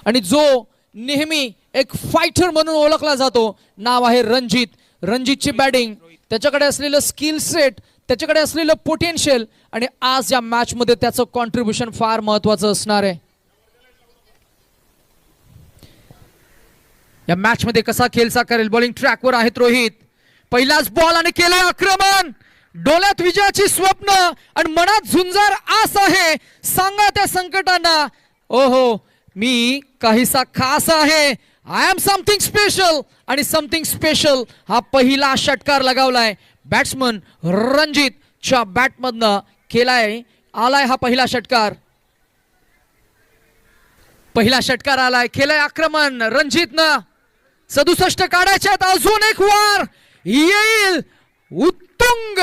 आणि जो नेहमी एक फायटर म्हणून ओळखला जातो, नाव आहे रणजित. रणजितची बॅटिंग, त्याच्याकडे असलेलं स्किल सेट, त्याच्याकडे असलेलं पोटेन्शियल आणि आज या मॅच मध्ये त्याचं कॉन्ट्रीब्युशन फार महत्त्वाचं असणार आहे. या मॅच मध्ये कसा खेळ साकारेल. बॉलिंग ट्रॅकवर आहेत रोहित. पहिलाच बॉल आणि केलं आक्रमण. डोळ्यात विजयाची स्वप्न आणि मनात झुंजार आस आहे. सांगा त्या संकटांना, ओहो मी काहीसा खास आहे. I am something special. आणि समथिंग स्पेशल हा पहिला षटकार लगावलाय बॅट्समन रणजितच्या बॅटमधनं. केलाय, आलाय हा पहिला षटकार. पहिला षटकार आलाय, केलाय आक्रमण रणजितनं. 67 काढायच्यात. अजून एक वार येईल. उत्तुंग,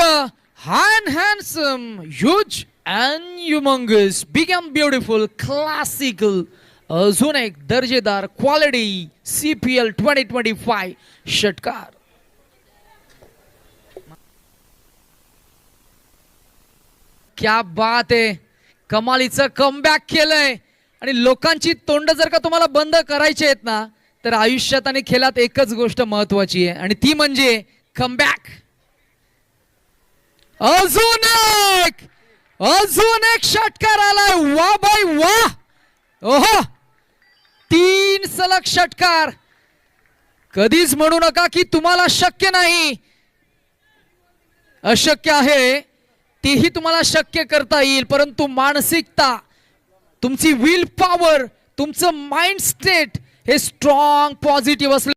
high and handsome, huge and humongous, big and beautiful, classical, अजून एक दर्जेदार क्वालिटी CPL 2025 षटकार. क्या बात आहे. कमालीचं कमबॅक केलंय. आणि लोकांची तोंड जर का तुम्हाला बंद करायची आहेत ना, तर आयुष्यात आणि खेळात एकच गोष्ट महत्वाची आहे आणि ती म्हणजे कमबॅक. अजून एक षटकार आलाय. वा बाय वा. ओहो, 3 सलग षटकार. कधीच म्हणू नका की तुम्हाला शक्य नाही. अशक्य आहे तेही तुम्हाला शक्य करता येईल, परंतु मानसिकता, तुमची विल पॉवर, तुमचं माइंड स्टेट हे स्ट्रॉंग पॉझिटिव्ह असलं